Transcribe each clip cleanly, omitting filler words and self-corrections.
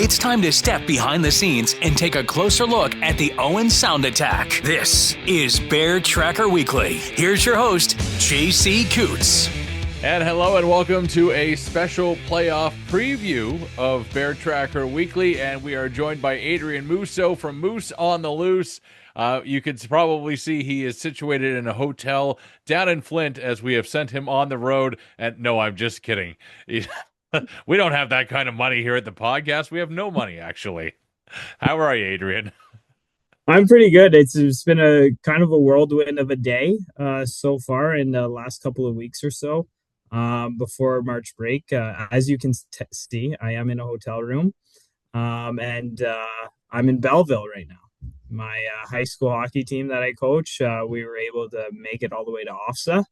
It's time to step behind the scenes and take a closer look at the Owen Sound Attack. This is Bear Tracker Weekly. Here's your host, JC Coots. And hello and welcome to a special playoff preview of Bear Tracker Weekly. And we are joined by Adrien Mousseau from Moose on the Loose. You can probably see he is situated in a hotel down in Flint as we have sent him on the road. And no, I'm just kidding. We don't have that kind of money here at the podcast. We have no money, actually. How are you, Adrien? I'm pretty good. It's been a kind of a whirlwind of a day so far in the last couple of weeks or so before March break. As you can see, I am in a hotel room and I'm in Belleville right now. My high school hockey team that I coach, we were able to make it all the way to OFSA.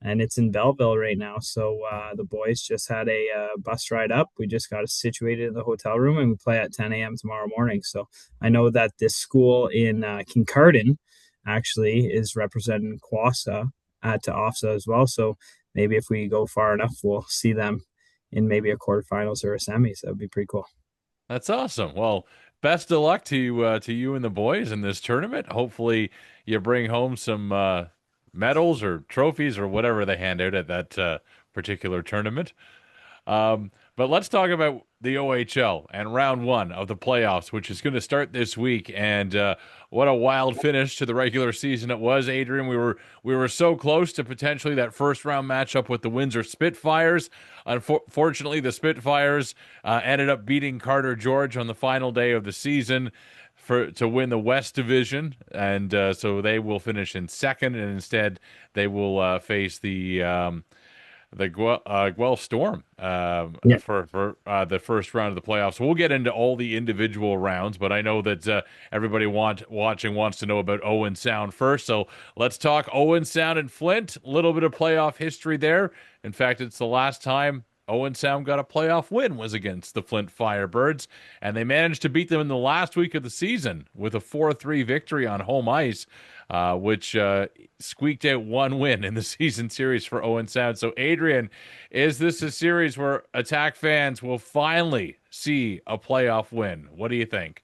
And it's in Belleville right now. So the boys just had a bus ride up. We just got situated in the hotel room and we play at 10 a.m. tomorrow morning. So I know that this school in Kincardine actually is representing Quassa at OFSA as well. So maybe if we go far enough, we'll see them in maybe a quarterfinals or a semis. That would be pretty cool. That's awesome. Well, best of luck to you and the boys in this tournament. Hopefully you bring home some medals or trophies or whatever they hand out at that particular tournament. But let's talk about the OHL and round one of the playoffs, which is going to start this week. And what a wild finish to the regular season it was, Adrien. We were so close to potentially that first round matchup with the Windsor Spitfires. Unfortunately, the Spitfires ended up beating Carter George on the final day of the season to win the West Division, and so they will finish in second, and instead they will face the Guelph Storm for the first round of the playoffs. So we'll get into all the individual rounds, but I know that everybody watching wants to know about Owen Sound first. So let's talk Owen Sound and Flint. A little bit of playoff history there. In fact, it's the last time Owen Sound got a playoff win was against the Flint Firebirds, and they managed to beat them in the last week of the season with a 4-3 victory on home ice, which squeaked out one win in the season series for Owen Sound. So, Adrien, is this a series where Attack fans will finally see a playoff win? What do you think?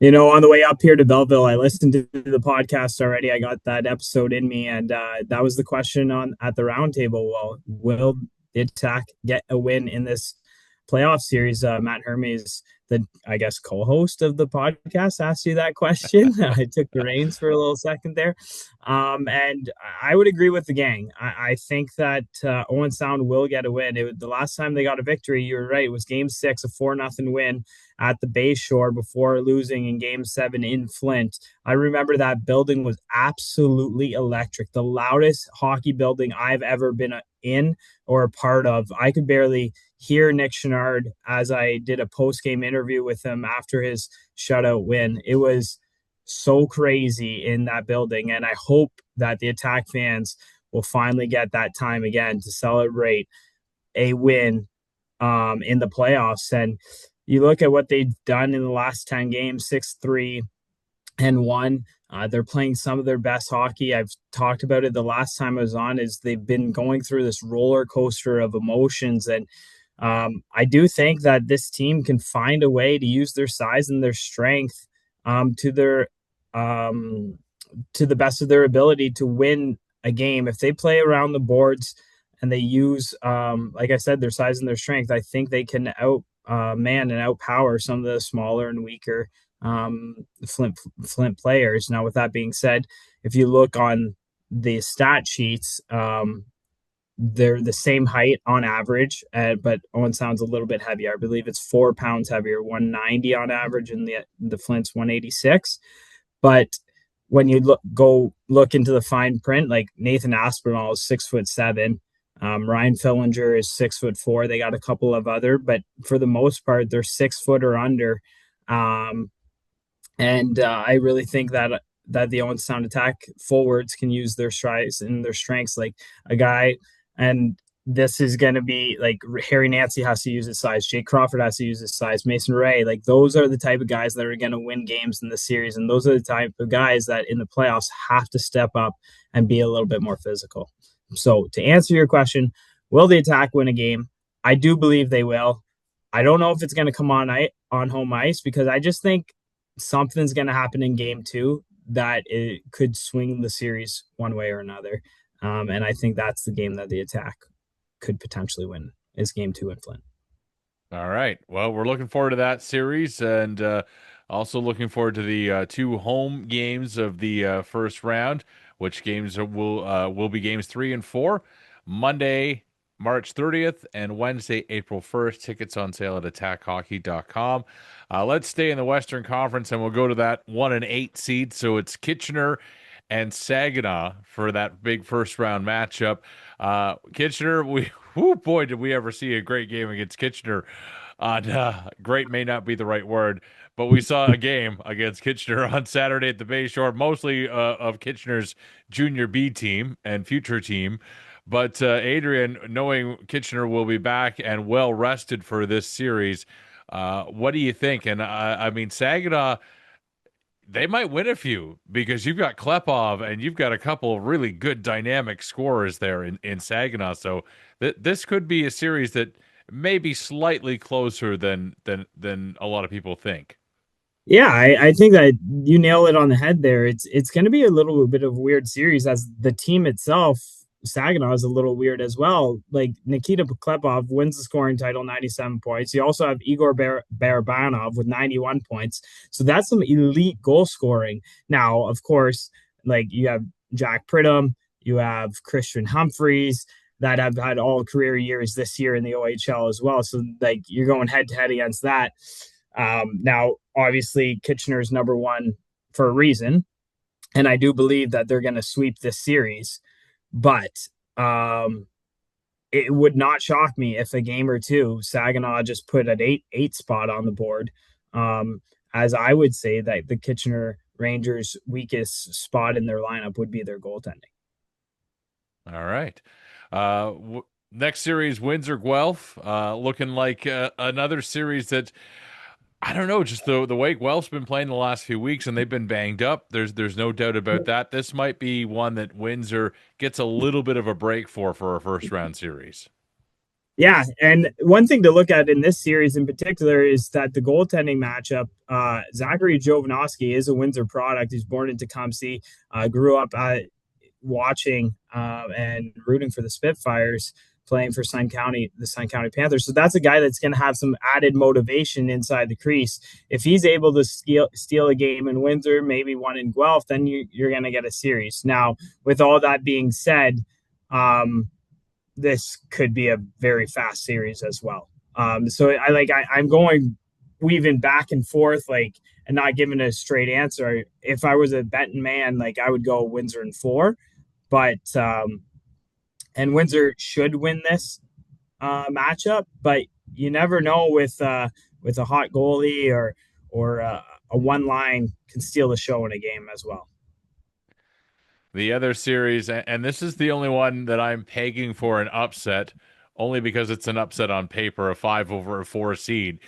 You know, on the way up here to Belleville, I listened to the podcast already. I got that episode in me, and that was the question at the roundtable. Well, will the Attack get a win in this playoff series? Matt Hermes, the co-host of the podcast, asked you that question. I took the reins for a little second there, and I would agree with the gang. I think that Owen Sound will get a win. The last time they got a victory, you were right, it was Game 6, a 4-0 win at the Bay Shore before losing in Game 7 in Flint. I remember that building was absolutely electric, the loudest hockey building I've ever been in or a part of. I could barely hear Nick Chenard as I did a post-game interview with him after his shutout win. It was so crazy in that building, and I hope that the Attack fans will finally get that time again to celebrate a win in the playoffs. And you look at what they've done in the last 10 games, 6-3-1. They're playing some of their best hockey. I've talked about it the last time I was on, is they've been going through this roller coaster of emotions. And I do think that this team can find a way to use their size and their strength to the best of their ability to win a game. If they play around the boards and they use, like I said, their size and their strength, I think they can man and outpower some of the smaller and weaker Flint players. Now, with that being said, if you look on the stat sheets, they're the same height on average, but Owen Sound's a little bit heavier. I believe it's 4 pounds heavier, 190 on average, and the Flint's 186. But when you look into the fine print, like Nathan Aspinall is 6'7". Ryan Fillinger is 6'4". They got a couple of other, but for the most part, they're 6 foot or under. And I really think that the Owen Sound Attack forwards can use their strides and their strengths, like a guy. And this is going to be like Harry Nancy has to use his size. Jake Crawford has to use his size. Mason Ray, like those are the type of guys that are going to win games in the series. And those are the type of guys that in the playoffs have to step up and be a little bit more physical. So to answer your question, will the Attack win a game? I do believe they will. I don't know if it's going to come on home ice because I just think something's going to happen in game two that it could swing the series one way or another. And I think that's the game that the Attack could potentially win is game two in Flint. All right. Well, we're looking forward to that series, and also looking forward to the two home games of the first round. Which games will be games 3 and 4, Monday, March 30th, and Wednesday, April 1st. Tickets on sale at attackhockey.com. Let's stay in the Western Conference, and we'll go to that 1-8 seed. So it's Kitchener and Saginaw for that big first round matchup. Kitchener, boy, did we ever see a great game against Kitchener. Great may not be the right word, but we saw a game against Kitchener on Saturday at the Bayshore, mostly of Kitchener's junior B team and future team. But Adrien, knowing Kitchener will be back and well rested for this series, what do you think? And I mean, Saginaw, they might win a few because you've got Klepov and you've got a couple of really good dynamic scorers there in Saginaw. So this could be a series that may be slightly closer than a lot of people think. Yeah, I think that you nail it on the head there. It's going to be a little bit of a weird series as the team itself. Saginaw is a little weird as well. Like Nikita Klepov wins the scoring title, 97 points. You also have Igor Barabanov with 91 points. So that's some elite goal scoring. Now, of course, like you have Jack Pridham, you have Christian Humphreys that have had all career years this year in the OHL as well. So like you're going head to head against that. Now, obviously, Kitchener's number one for a reason, and I do believe that they're going to sweep this series. But it would not shock me if a game or two Saginaw just put an eight spot on the board. As I would say that the Kitchener Rangers' weakest spot in their lineup would be their goaltending. All right. Next series, Windsor Guelph, looking like another series that I don't know, just the way Guelph's been playing the last few weeks, and they've been banged up. There's no doubt about that. This might be one that Windsor gets a little bit of a break for a first round series. Yeah, and one thing to look at in this series in particular is that the goaltending matchup, Zachary Jovanovski is a Windsor product. He's born in Tecumseh, grew up watching and rooting for the Spitfires, playing for the Sun County Panthers. So that's a guy that's going to have some added motivation inside the crease. If he's able to steal a game in Windsor, maybe one in Guelph, then you're going to get a series. Now, with all that being said, this could be a very fast series as well. So I'm going weaving back and forth, like, and not giving a straight answer. If I was a betting man, like I would go Windsor in 4, but and Windsor should win this matchup, but you never know with a hot goalie or a one line can steal the show in a game as well. The other series, and this is the only one that I'm pegging for an upset, only because it's an upset on paper, a 5-4 seed,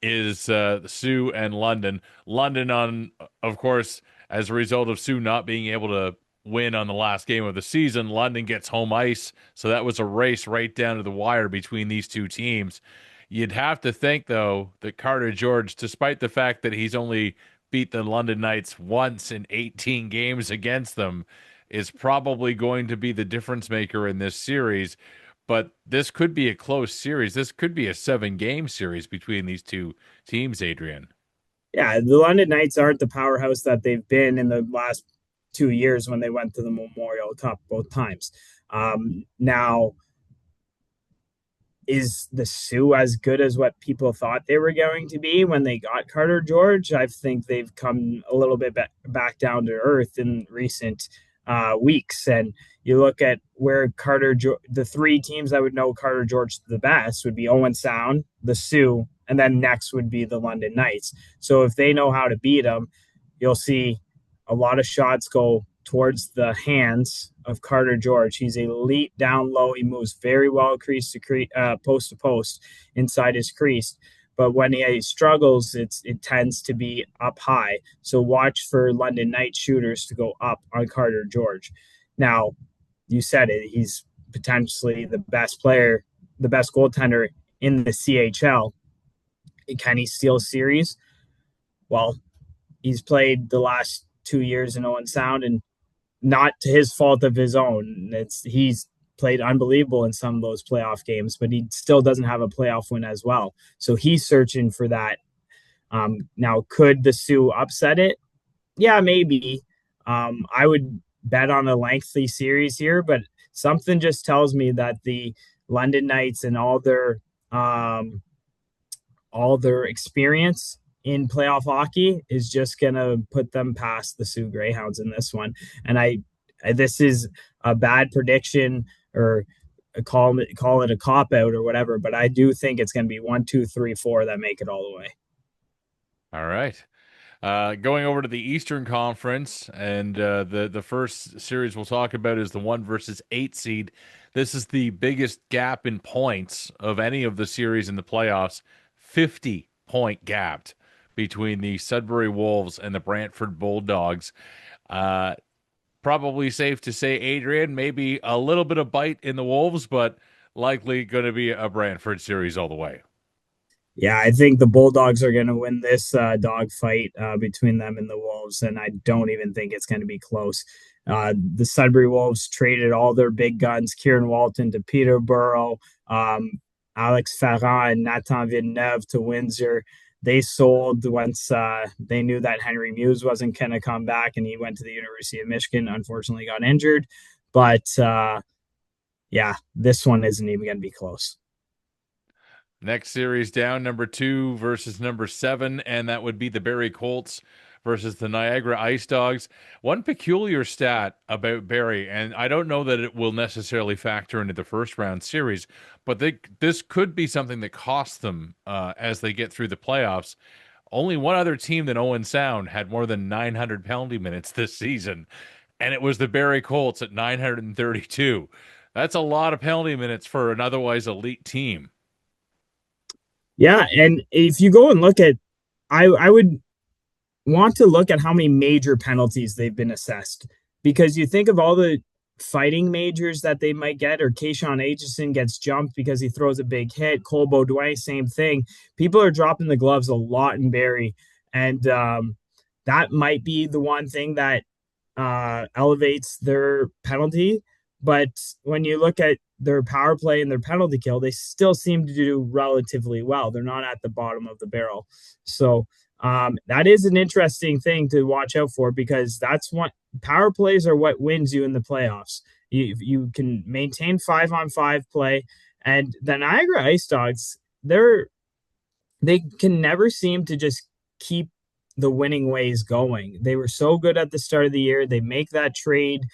is Sioux and London. London, of course, as a result of Sioux not being able to win on the last game of the season, London gets home ice. So that was a race right down to the wire between these two teams. You'd have to think, though, that Carter George, despite the fact that he's only beat the London Knights once in 18 games against them, is probably going to be the difference maker in this series. But this could be a close series. This could be a 7-game series between these two teams, Adrien. Yeah, the London Knights aren't the powerhouse that they've been in the last 2 years when they went to the Memorial Cup both times. Now, is the Sioux as good as what people thought they were going to be when they got Carter George? I think they've come a little bit back down to earth in recent weeks. And you look at where the 3 teams that would know Carter George the best would be Owen Sound, the Sioux, and then next would be the London Knights. So if they know how to beat them, you'll see a lot of shots go towards the hands of Carter George. He's elite down low. He moves very well crease to post to post inside his crease. But when he struggles, it tends to be up high. So watch for London Knight shooters to go up on Carter George. Now, you said it. He's potentially the best player, the best goaltender in the CHL. Can he steal series? Well, he's played the last 2 years in Owen Sound, and not to his fault of his own. He's played unbelievable in some of those playoff games, but he still doesn't have a playoff win as well. So he's searching for that. Now, could the Sioux upset it? Yeah, maybe. I would bet on a lengthy series here, but something just tells me that the London Knights and all their experience in playoff hockey is just gonna put them past the Sioux Greyhounds in this one. And this is a bad prediction, or call it a cop out or whatever, but I do think it's gonna be 1, 2, 3, 4 that make it all the way. All right. Going over to the Eastern Conference, and the first series we'll talk about is the 1 versus 8 seed. This is the biggest gap in points of any of the series in the playoffs. 50-point gap between the Sudbury Wolves and the Brantford Bulldogs. Probably safe to say, Adrien, maybe a little bit of bite in the Wolves, but likely going to be a Brantford series all the way. Yeah, I think the Bulldogs are going to win this dog fight between them and the Wolves, and I don't even think it's going to be close. The Sudbury Wolves traded all their big guns, Kieran Walton to Peterborough, Alex Ferrand and Nathan Villeneuve to Windsor. They sold once they knew that Henry Muse wasn't going to come back, and he went to the University of Michigan. Unfortunately, got injured. But yeah, this one isn't even going to be close. Next series down, number 2 versus number 7, and that would be the Barrie Colts versus the Niagara Ice Dogs. One peculiar stat about Barrie, and I don't know that it will necessarily factor into the first round series, but this could be something that costs them as they get through the playoffs. Only one other team than Owen Sound had more than 900 penalty minutes this season, and it was the Barrie Colts at 932. That's a lot of penalty minutes for an otherwise elite team. Yeah, and if you go and look at, I would want to look at how many major penalties they've been assessed, because you think of all the fighting majors that they might get, or Kayshawn Aitchison gets jumped because he throws a big hit. Cole Baudouin, same thing. People are dropping the gloves a lot in Barrie, and that might be the one thing that elevates their penalty. But when you look at their power play and their penalty kill, they still seem to do relatively well. They're not at the bottom of the barrel. So that is an interesting thing to watch out for, because that's what power plays are what wins you in the playoffs. You can maintain 5-on-5 play, and the Niagara Ice Dogs, they can never seem to just keep the winning ways going. They were so good at the start of the year. They make that trade,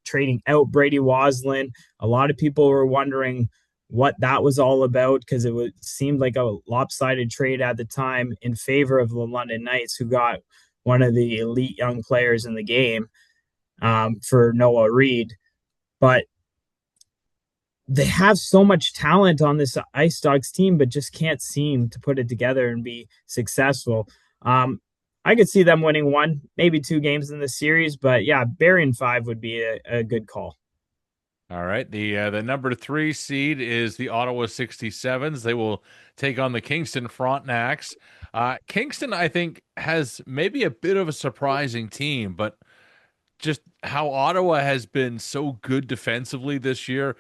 trading out Brady Waslin. A lot of people were wondering what that was all about, because seemed like a lopsided trade at the time in favor of the London Knights, who got one of the elite young players in the game for Noah Reid. But they have so much talent on this Ice Dogs team, but just can't seem to put it together and be successful. I could see them winning 1, maybe 2 games in the series, but yeah, Barrie in 5 would be a good call. All right. The number 3 seed is the Ottawa 67s. They will take on the Kingston Frontenacs. Kingston, I think, has maybe a bit of a surprising team, but just how Ottawa has been so good defensively this year,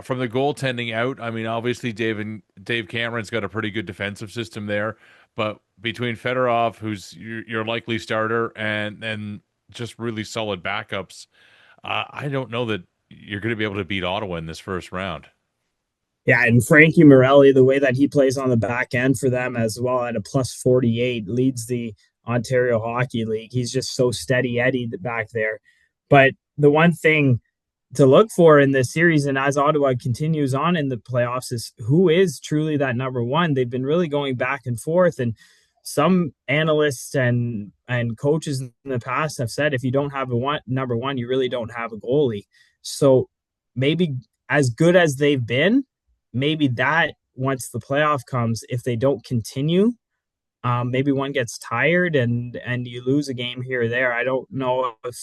from the goaltending out. I mean, obviously Dave Cameron's got a pretty good defensive system there, but between Fedorov, who's your likely starter, and just really solid backups, I don't know that you're going to be able to beat Ottawa in this first round. Yeah, and Frankie Morelli, the way that he plays on the back end for them as well, at a +48, leads the Ontario Hockey League. He's just so steady Eddie back there. But the one thing to look for in this series, and as Ottawa continues on in the playoffs, is who is truly that number 1. They've been really going back and forth, and some analysts and coaches in the past have said if you don't have number 1, you really don't have a goalie. So maybe, as good as they've been, maybe that once the playoff comes, if they don't continue, maybe one gets tired and you lose a game here or there. I don't know if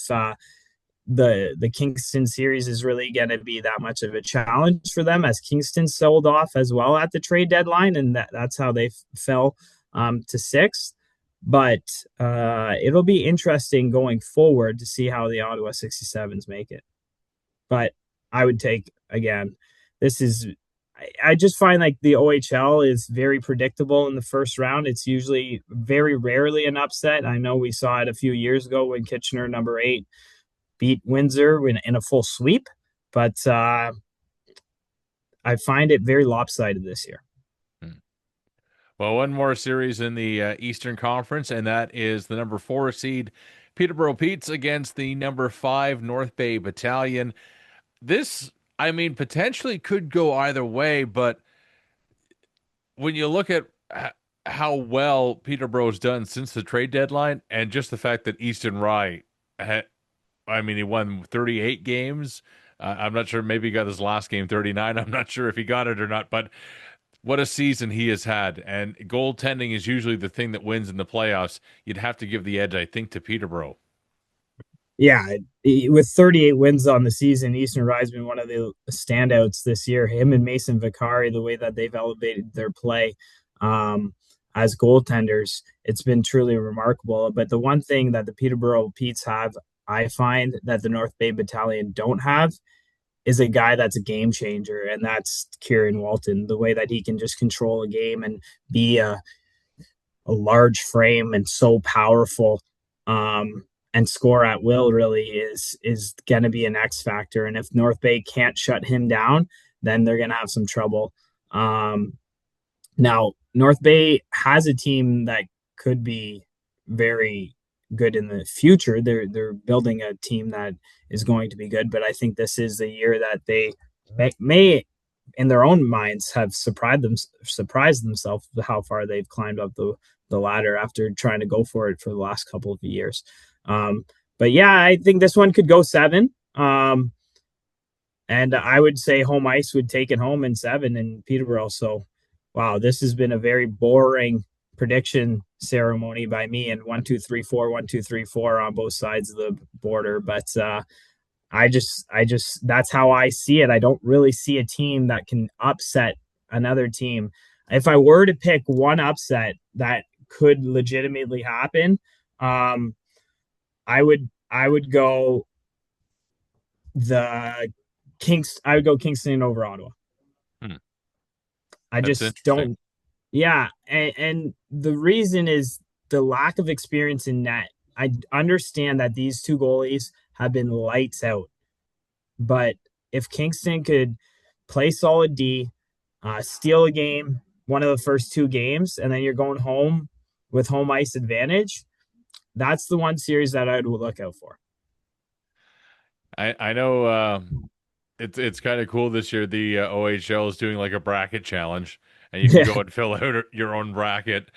the Kingston series is really going to be that much of a challenge for them, as Kingston sold off as well at the trade deadline, and that's how they fell to sixth. But it'll be interesting going forward to see how the Ottawa 67s make it. But I would take, again, this is, I just find like the OHL is very predictable in the first round. It's usually very rarely an upset. I know we saw it a few years ago when Kitchener, number 8, beat Windsor in a full sweep, but I find it very lopsided this year. Well, one more series in the Eastern Conference, and that is the number 4 seed Peterborough Petes against the number 5 North Bay Battalion. This, I mean, potentially could go either way, but when you look at how well Peterborough's done since the trade deadline, and just the fact that Easton Rye, he won 38 games. I'm not sure, maybe he got his last game 39. I'm not sure if he got it or not, but what a season he has had. And goaltending is usually the thing that wins in the playoffs. You'd have to give the edge, I think, to Peterborough. Yeah, with 38 wins on the season, Eastern Rye's been one of the standouts this year. Him and Mason Vicari, the way that they've elevated their play as goaltenders, it's been truly remarkable. But the one thing that the Peterborough Petes have, I find that the North Bay Battalion don't have, is a guy that's a game changer, and that's Kieran Walton. The way that he can just control a game and be a large frame and so powerful, and score at will really is going to be an X factor. And if North Bay can't shut him down, then they're going to have some trouble. Now, North Bay has a team that could be very good in the future. They're building a team that is going to be good, but I think this is the year that they may in their own minds have surprised themselves how far they've climbed up the ladder after trying to go for it for the last couple of years. But yeah, I think this one could go 7. And I would say home ice would take it home in 7 in Peterborough. So, wow, this has been a very boring prediction ceremony by me, and 1, 2, 3, 4, 1, 2, 3, 4 on both sides of the border. But I just that's how I see it. I don't really see a team that can upset another team. If I were to pick one upset that could legitimately happen, I would go Kingston over Ottawa. I That's just don't. Yeah, and the reason is the lack of experience in net. I understand that these two goalies have been lights out, but if Kingston could play solid D, steal a game, one of the first 2 games, and then you're going home with home ice advantage, that's the one series that I would look out for. I know it's kind of cool this year. The OHL is doing like a bracket challenge, and you can go and fill out your own bracket,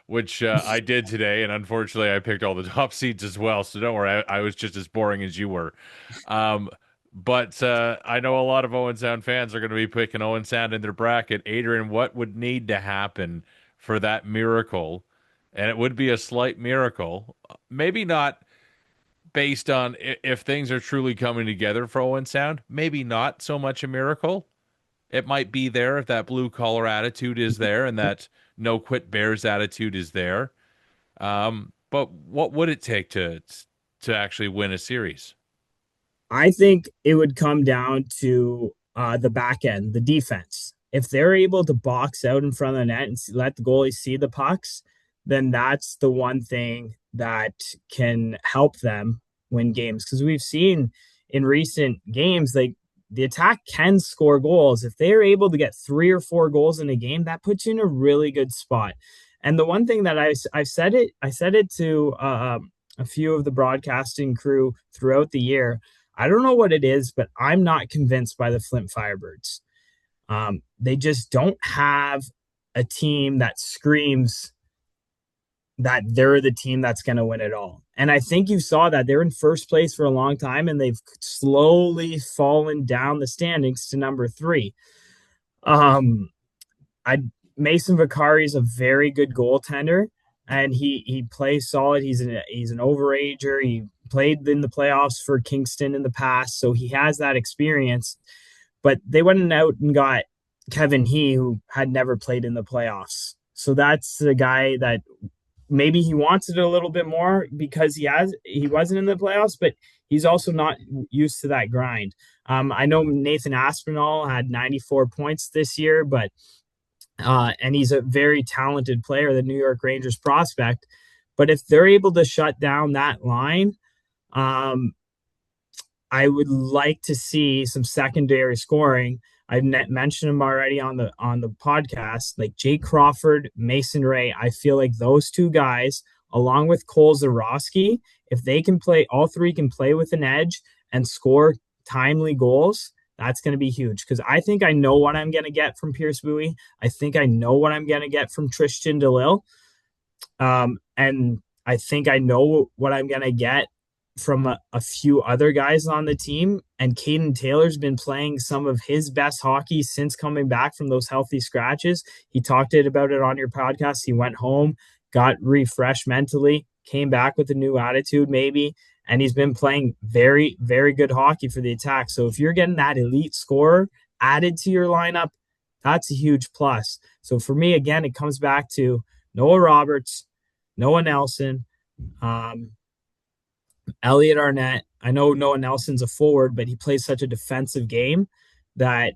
which I did today. And unfortunately, I picked all the top seeds as well. So don't worry, I was just as boring as you were. But I know a lot of Owen Sound fans are going to be picking Owen Sound in their bracket. Adrien, what would need to happen for that miracle? And it would be a slight miracle. Maybe not based on if things are truly coming together for Owen Sound. Maybe not so much a miracle. It might be there if that blue collar attitude is there and that no quit bears attitude is there. But what would it take to actually win a series? I think it would come down to the back end, the defense. If they're able to box out in front of the net and let the goalie see the pucks, then that's the one thing that can help them win games. Because we've seen in recent games, like the attack can score goals. If they're able to get 3 or 4 goals in a game, that puts you in a really good spot. And the one thing that I said it to a few of the broadcasting crew throughout the year. I don't know what it is, but I'm not convinced by the Flint Firebirds. They just don't have a team that screams that they're the team that's going to win it all. And I think you saw that they're in first place for a long time, and they've slowly fallen down the standings to number 3. Mason Vicari is a very good goaltender, and he plays solid. He's an overager. He played in the playoffs for Kingston in the past, so he has that experience. But they went out and got Kevin He, who had never played in the playoffs. So that's the guy that maybe he wants it a little bit more because he wasn't in the playoffs, but he's also not used to that grind. I know Nathan Aspinall had 94 points this year, but and he's a very talented player, the New York Rangers prospect. But if they're able to shut down that line, um, I would like to see some secondary scoring. I mentioned them already on the podcast, like Jake Crawford, Mason Ray. I feel like those two guys, along with Cole Zarowski, if they can play, all three can play with an edge and score timely goals. That's going to be huge because I think I know what I'm going to get from Pierce Buoy. I think I know what I'm going to get from Tristan DeLille. And I think I know what I'm going to get from a few other guys on the team. And Caden Taylor's been playing some of his best hockey since coming back from those healthy scratches. He talked about it on your podcast. He went home, got refreshed mentally, came back with a new attitude maybe, and he's been playing very, very good hockey for the Attack. So if you're getting that elite scorer added to your lineup, that's a huge plus. So for me, again, it comes back to Noah Roberts, Noah Nelson, Elliot Arnett. I know Noah Nelson's a forward, but he plays such a defensive game that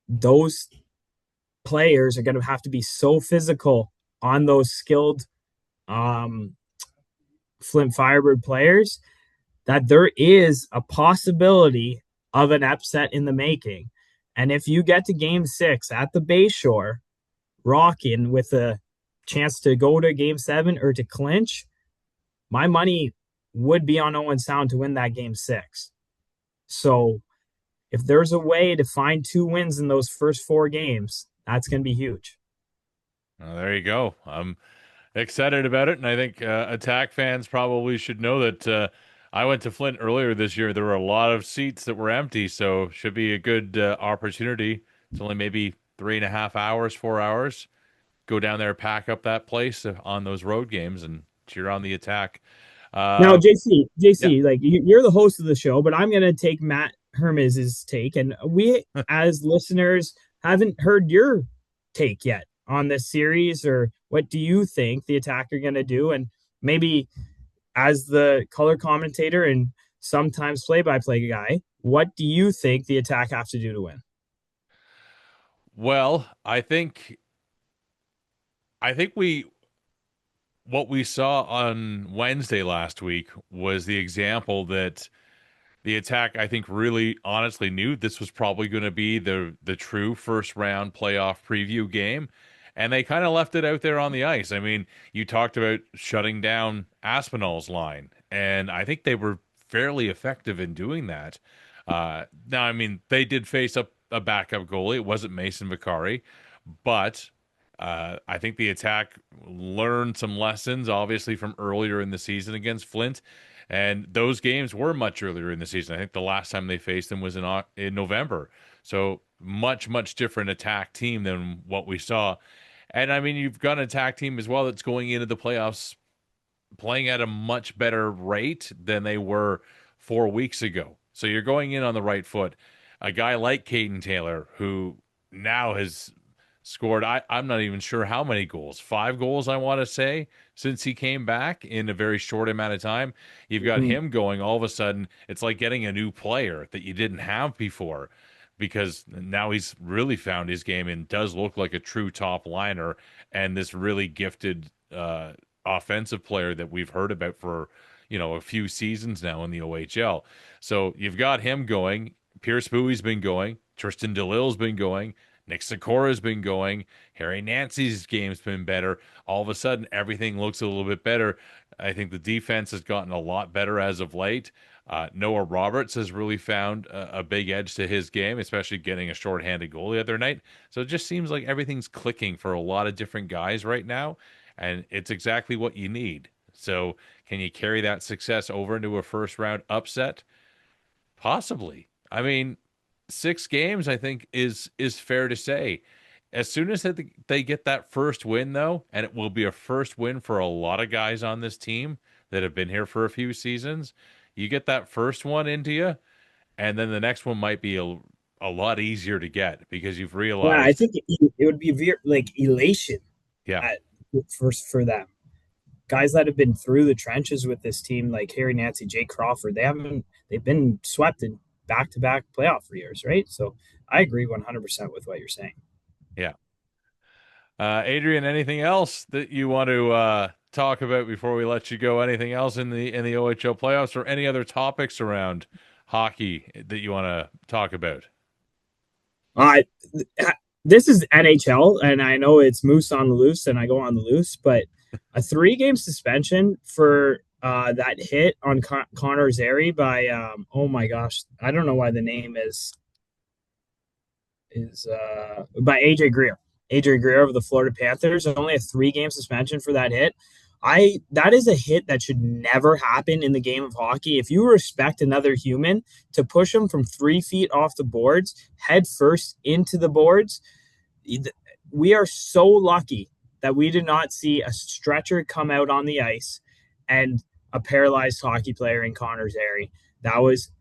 those players are going to have to be so physical on those skilled Flint Firebird players that there is a possibility of an upset in the making. And if you get to game 6 at the Bayshore, rocking with a chance to go to game 7 or to clinch, my money would be on Owen Sound to win that game 6. So if there's a way to find 2 wins in those first 4 games, that's going to be huge. Well, there you go. I'm excited about it, and I think Attack fans probably should know that I went to Flint earlier this year. There were a lot of seats that were empty, so should be a good opportunity. It's only maybe 3.5 hours, 4 hours. Go down there, pack up that place on those road games, and cheer on the Attack. Now, Yeah. JC, like you're the host of the show, but I'm going to take Matt Hermes's take, and we as listeners haven't heard your take yet on this series, or what do you think the Attack are going to do? And maybe as the color commentator and sometimes play-by-play guy, what do you think the Attack have to do to win? Well, I think what we saw on Wednesday last week was the example that the Attack, I think, really honestly knew this was probably going to be the true first round playoff preview game. And they kind of left it out there on the ice. I mean, you talked about shutting down Aspinall's line, and I think they were fairly effective in doing that. Now, I mean, they did face up a backup goalie. It wasn't Mason Vicari, but I think the Attack learned some lessons, obviously, from earlier in the season against Flint. And those games were much earlier in the season. I think the last time they faced them was in November. So much different Attack team than what we saw. And I mean, you've got an Attack team as well that's going into the playoffs playing at a much better rate than they were 4 weeks ago. So you're going in on the right foot. A guy like Caden Taylor, who now has scored, I'm not even sure how many goals. 5 goals, I want to say, since he came back in a very short amount of time. You've got him going. All of a sudden, it's like getting a new player that you didn't have before, because now he's really found his game and does look like a true top liner and this really gifted offensive player that we've heard about for a few seasons now in the OHL. So you've got him going. Pierce Buoy's been going. Tristan DeLille's been going. Nick Sikora's been going. Harry Nancy's game's been better. All of a sudden, everything looks a little bit better. I think the defense has gotten a lot better as of late. Noah Roberts has really found a big edge to his game, especially getting a shorthanded goal the other night. So it just seems like everything's clicking for a lot of different guys right now, and it's exactly what you need. So can you carry that success over into a first round upset? Possibly. I mean, 6 games, I think, is fair to say. As soon as they get that first win, though, and it will be a first win for a lot of guys on this team that have been here for a few seasons, you get that first one into you, and then the next one might be a lot easier to get because you've Yeah, I realized, think it would be like elation yeah, at first for them. Guys that have been through the trenches with this team, like Harry Nancy, Jake Crawford, they've been swept in back-to-back playoff years, right? So I agree 100% with what you're saying. yeah. Adrien, anything else that you want to talk about before we let you go? Anything else in the OHL playoffs, or any other topics around hockey that you want to talk about? Uh, this is NHL, and I know it's Moose on the loose, and I go on the loose, but a 3-game suspension for that hit on Connor Zary by oh my gosh, I don't know why the name is by AJ Greer. AJ Greer of the Florida Panthers. Only a 3-game suspension for that hit. That is a hit that should never happen in the game of hockey. If you respect another human, to push him from 3 feet off the boards, head first into the boards, we are so lucky that we did not see a stretcher come out on the ice and a paralyzed hockey player in Connor Zary. That was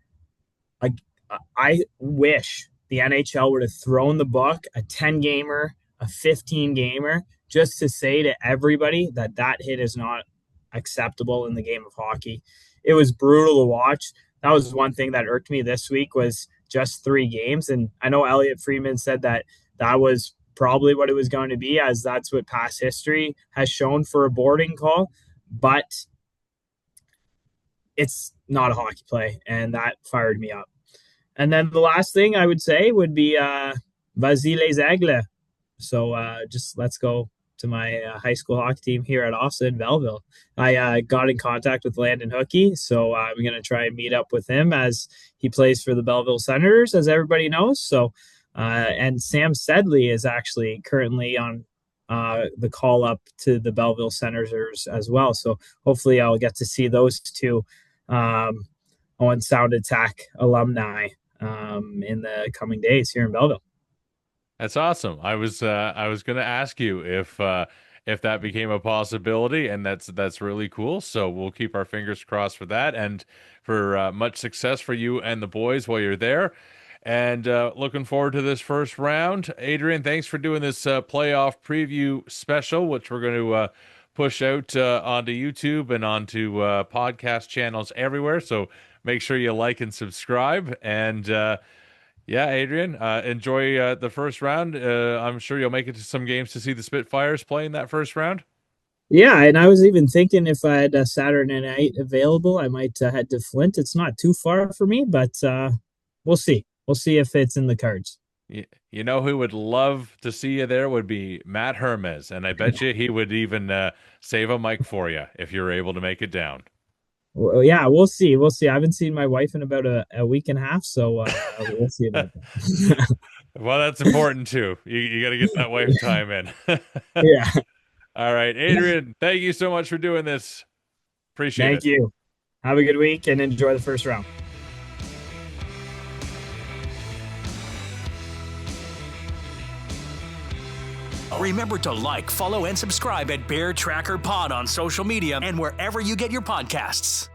I wish the NHL would have thrown the book a 10-gamer, a 15-gamer, just to say to everybody that that hit is not acceptable in the game of hockey. It was brutal to watch. That was one thing that irked me this week, was just 3 games. And I know Elliot Friedman said that that was probably what it was going to be, as that's what past history has shown for a boarding call. But it's not a hockey play, and that fired me up. And then the last thing I would say would be vas-y les Aigles. So just let's go to my high school hockey team here at Austin, Belleville. I got in contact with Landon Hookey, so I'm going to try and meet up with him, as he plays for the Belleville Senators, as everybody knows. So, and Sam Sedley is actually currently on the call up to the Belleville Senators as well. So hopefully I'll get to see those two Owen Sound Attack alumni in the coming days here in Belleville. That's awesome. I was going to ask you if that became a possibility, and that's really cool. So we'll keep our fingers crossed for that, and for much success for you and the boys while you're there. And looking forward to this first round. Adrien, thanks for doing this playoff preview special, which we're going to push out onto YouTube and onto podcast channels everywhere. So make sure you like and subscribe. And yeah, Adrien, enjoy the first round. I'm sure you'll make it to some games to see the Spitfires play in that first round. Yeah, and I was even thinking if I had a Saturday night available, I might head to Flint. It's not too far for me, but we'll see. We'll see if it's in the cards. You know who would love to see you there would be Matt Hermes, and I bet you he would even save a mic for you if you're able to make it down. Well, yeah, we'll see. We'll see. I haven't seen my wife in about a week and a half, so we'll see about that. Well, that's important too. You got to get that wife time in. Yeah. All right, Adrien, thank you so much for doing this. Appreciate it. Thank you. Have a good week and enjoy the first round. Remember to like, follow, and subscribe at Bear Tracker Pod on social media and wherever you get your podcasts.